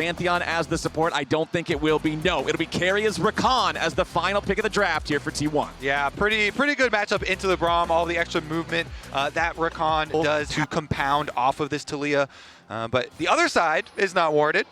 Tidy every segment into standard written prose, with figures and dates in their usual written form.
Pantheon as the support. I don't think it will be. No, it'll be Carria's Rakan as the final pick of the draft here for T1. Yeah, pretty good matchup into the Braum. All the extra movement that Rakan does to compound off of this Talia. But the other side is not warded.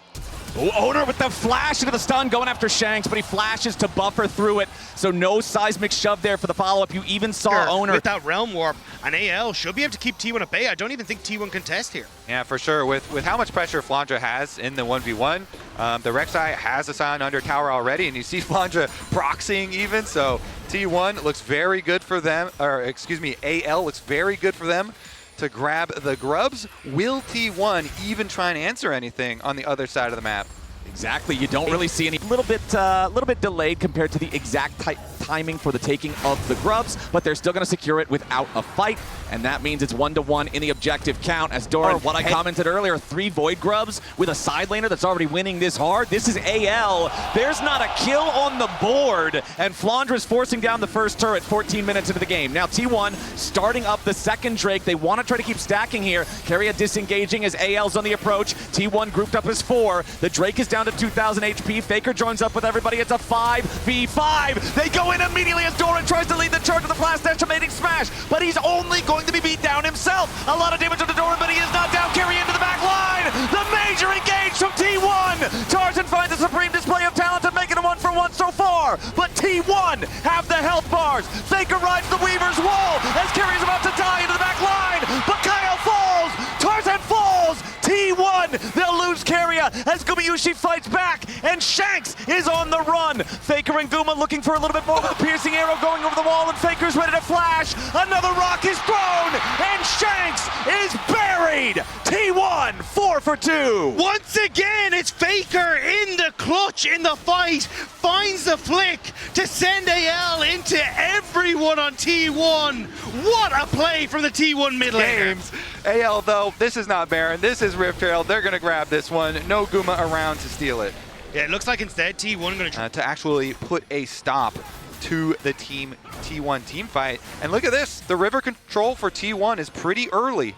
Oh, Owner with the flash into the stun, going after Shanks, but he flashes to buffer through it. So no seismic shove there for the follow-up. You even saw Owner. With that Realm Warp, an AL should be able to keep T1 at bay. I don't even think T1 can test here. Yeah, for sure. With how much pressure Flandra has in the 1v1, the Rek'Sai has a Sion under tower already, and you see Flandra proxying even. So T1 looks very good for them, or excuse me, AL looks very good for them to grab the grubs. Will T1 even try and answer anything on the other side of the map? Exactly. You don't really see any. Little bit delayed compared to the exact timing for the taking of the grubs, but they're still going to secure it without a fight, and that means it's 1-1 in the objective count. As Doran, what I commented earlier, 3 Void grubs with a side laner that's already winning this hard. This is AL. There's not a kill on the board, and Flandra's forcing down the first turret 14 minutes into the game. Now T1 starting up the second Drake. They want to try to keep stacking here. Carria disengaging as AL's on the approach. T1 grouped up as 4. The Drake is down to 2,000 HP. Faker joins up with everybody. It's a 5v5. They go in immediately as Doran tries to lead the charge with the blast estimating smash, but he's only going to be beat down himself. A lot of damage on the Doran, but he is not down. Carry into the back line. The major engage from T1. Tarzan finds a supreme display of talent and making a 1-for-1 so far, but T1 have the health bars. Faker rides the Weaver's wall as Carrie's about to die into the back line, but Kyle falls. Tarzan falls. T1, they'll lose Carria as Gumayusi fights back, and Shanks is on the run. Faker and Guma looking for a little bit more with a piercing arrow going over the wall, and Faker's ready to flash. Another rock is thrown, and Shanks is buried. T1, 4 for 2. Once again, it's Faker in the clutch in the fight, finds the flick to send AL into everyone on T1. What a play from the T1 mid laners. AL though, this is not Baron, this is Rift Herald. They're gonna grab this one. No Guma around to steal it. Yeah, it looks like instead T1 gonna try to actually put a stop to the T1 team fight. And look at this, the river control for T1 is pretty early.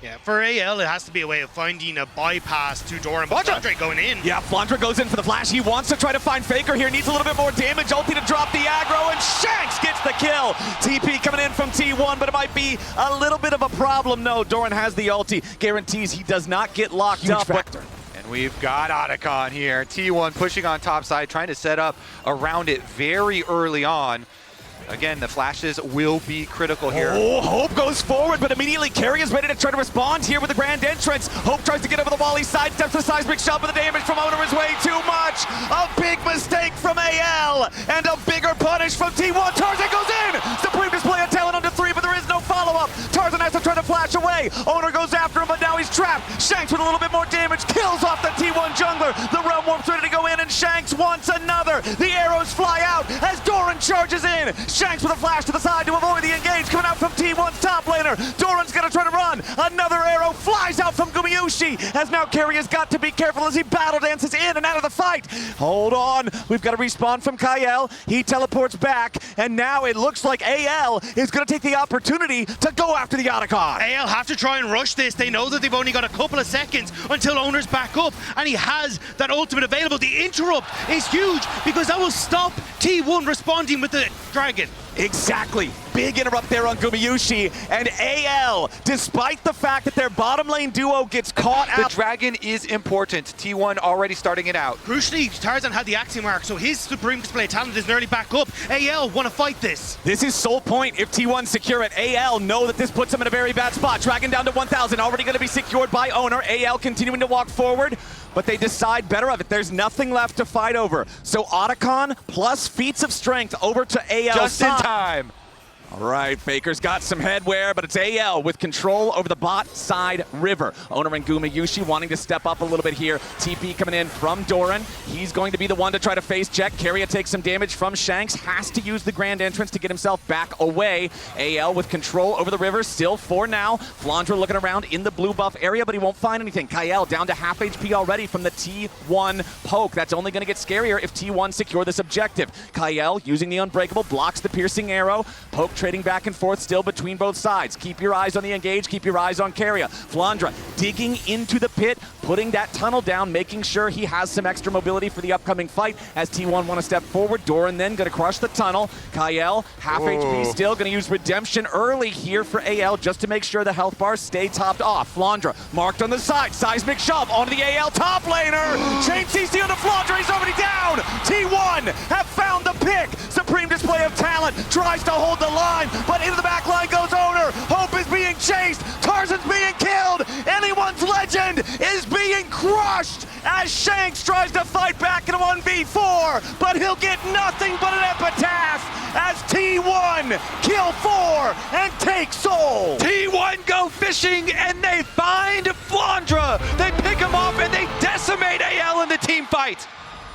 Yeah, for AL, it has to be a way of finding a bypass to Doran, but Flandra going in. Yeah, Flandra goes in for the flash. He wants to try to find Faker here. Needs a little bit more damage. Ulti to drop the aggro, and Shanks gets the kill. TP coming in from T1, but it might be a little bit of a problem. No, Doran has the ulti. Guarantees he does not get locked up. Factor. And we've got Otacon here. T1 pushing on top side, trying to set up around it very early on. Again, the flashes will be critical here. Oh, Hope goes forward, but immediately Carrie is ready to try to respond here with the grand entrance. Hope tries to get over the wall. He sidesteps the seismic shove, but the damage from Owner is way too much. A big mistake from AL, and a bigger punish from T1. Tarzan goes in! Supreme display of talent under 3, but there is no follow-up. Tarzan has to try to flash away. Owner goes after him, but now he's trapped. Shanks with a little bit more damage, kills off the T1 jungler. The Realm Warp's ready to go in, and Shanks wants another. The arrows fly out as Doran charges in. Shanks with a flash to the side to avoid the engage coming out from T1's top laner. Doran's gonna try to run. Another arrow flies out from Gumayusi as now Carria's got to be careful as he battle dances in and out of the fight. Hold on, we've got a respawn from Kyle. He teleports back, and now it looks like AL is gonna take the opportunity to go after the Otacon. AL have to try and rush this. They know that they've only got a couple of seconds until Owner's back up, and he has that ultimate available. The interrupt is huge because that will stop T1 responding with the dragon. Exactly. Big interrupt there on Gumayusi, and AL, despite the fact that their bottom lane duo gets caught out. The dragon is important. T1 already starting it out. Crucially, Tarzan had the Axiom Arc, so his Supreme Display talent is nearly back up. AL want to fight this. This is sole point if T1 secure it. AL know that this puts them in a very bad spot. Dragon down to 1,000, already going to be secured by Owner. AL continuing to walk forward, but they decide better of it. There's nothing left to fight over. So Otacon plus feats of strength over to AL. Just in time. All right, Faker's got some headwear, but it's AL with control over the bot side river. Owner and Gumayusi wanting to step up a little bit here. TP coming in from Doran. He's going to be the one to try to face check. Carria takes some damage from Shanks. Has to use the grand entrance to get himself back away. AL with control over the river, still 4 now. Flandra looking around in the blue buff area, but he won't find anything. Kyle down to half HP already from the T1 poke. That's only going to get scarier if T1 secure this objective. Kyle using the Unbreakable, blocks the piercing arrow. Poke trading back and forth still between both sides. Keep your eyes on the engage, keep your eyes on Carria. Flandra digging into the pit, putting that tunnel down, making sure he has some extra mobility for the upcoming fight as T1 want to step forward. Doran then going to crush the tunnel. Kael, half HP still, going to use Redemption early here for AL just to make sure the health bars stay topped off. Flandra marked on the side, seismic shove onto the AL top laner. Chain CC on the Flandra, he's already down. T1 have found the pick. Supreme display of talent, tries to hold the line, but into the back line goes Owner. Hope is being chased, Tarzan's being killed. Anyone's legend is being crushed as Shanks tries to fight back in a 1v4, but he'll get nothing but an epitaph as T1 kill 4 and take Soul. T1 go fishing and they find Flandra. They pick him off and they decimate AL in the team fight.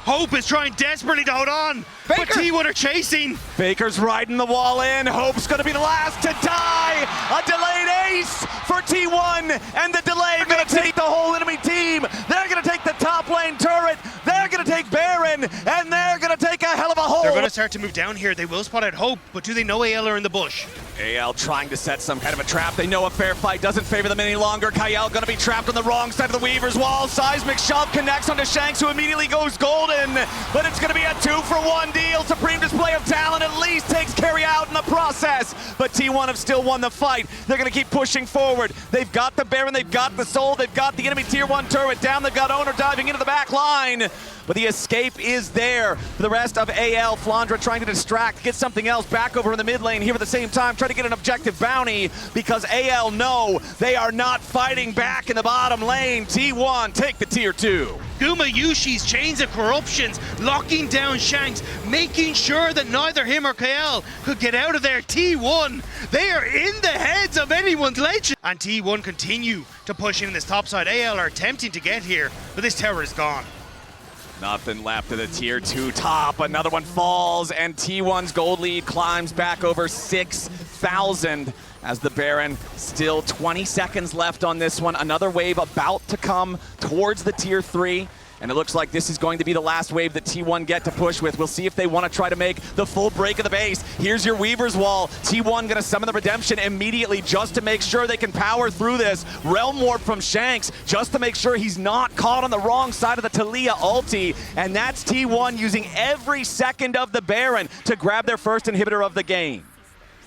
Hope is trying desperately to hold on, Faker. but T1 are chasing. Faker's riding the wall in. Hope's gonna be the last to die. A delayed ace for T1, and the delay gonna take the whole enemy team. They're gonna take the top lane turret. They're gonna take Baron, and they're gonna take a hell of a hole. They're gonna start to move down here. They will spot out Hope, but do they know AL are in the bush? AL trying to set some kind of a trap. They know a fair fight doesn't favor them any longer. Kael gonna be trapped on the wrong side of the Weaver's wall. Seismic shove connects onto Shanks, who immediately goes golden, but it's gonna be a 2-for-1 deal. Supreme display of talent at least takes Carry out in the process, but T1 have still won the fight. They're gonna keep pushing forward. They've got the Baron, they've got the Soul, they've got the enemy tier 1 turret down. They've got Owner diving into the back line, but the escape is there for the rest of AL. Flandra trying to distract, get something else back over in the mid lane here at the same time, try to get an objective bounty because AL know they are not fighting back in the bottom lane. T1 take the tier 2. Guma Yushi's chains of corruptions, locking down Shanks, making sure that neither him or Kael could get out of there. T1, they are in the heads of anyone's legend. And T1 continue to push in this top side. AL are attempting to get here, but this tower is gone. Nothing left of the tier 2 top. Another one falls, and T1's gold lead climbs back over 6,000 as the Baron, still 20 seconds left on this one. Another wave about to come towards the tier 3. And it looks like this is going to be the last wave that T1 get to push with. We'll see if they want to try to make the full break of the base. Here's your Weaver's Wall. T1 gonna summon the Redemption immediately just to make sure they can power through this. Realm Warp from Shanks just to make sure he's not caught on the wrong side of the Talia ulti. And that's T1 using every second of the Baron to grab their first inhibitor of the game.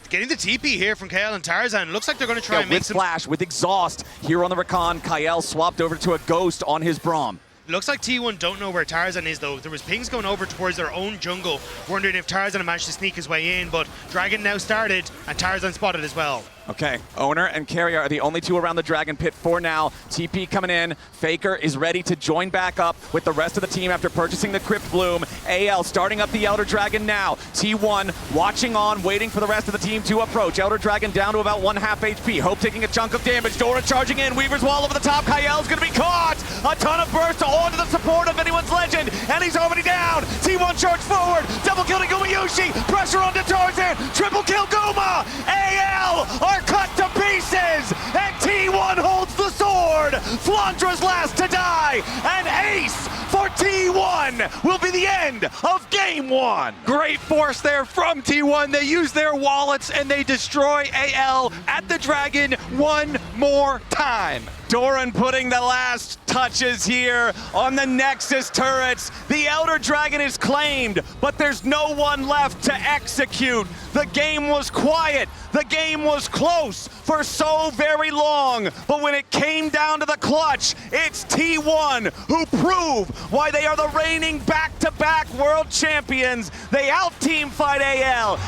Getting the TP here from Kael and Tarzan. Looks like they're going to try and make with some... Flash, with Exhaust here on the Rakan. Kael swapped over to a Ghost on his Braum. Looks like T1 don't know where Tarzan is though. There was pings going over towards their own jungle, wondering if Tarzan managed to sneak his way in, but Dragon now started and Tarzan spotted as well. Okay, Owner and Carrier are the only two around the Dragon Pit for now. TP coming in. Faker is ready to join back up with the rest of the team after purchasing the Crypt Bloom. AL starting up the Elder Dragon now. T1 watching on, waiting for the rest of the team to approach. Elder Dragon down to about 1/2 HP. Hope taking a chunk of damage. Dora charging in. Weaver's Wall over the top. Kael's going to be caught. A ton of burst onto the support of anyone's legend, and he's already down. T1 charge forward. Double kill to Gumayushi. Pressure onto Tarzan. Triple kill Guma. AL are cut to pieces, and T1 holds the sword. Flandra's last to die, and ace for T1 will be the end of game 1. Great force there from T1. They use their wallets and they destroy AL at the Dragon one more time. Doran putting the last touches here on the Nexus turrets. The Elder Dragon is claimed, but there's no one left to execute. The game was quiet. The game was close for so very long. But when it came down to the clutch, it's T1 who prove why they are the reigning back-to-back world champions. They out-team fight AL.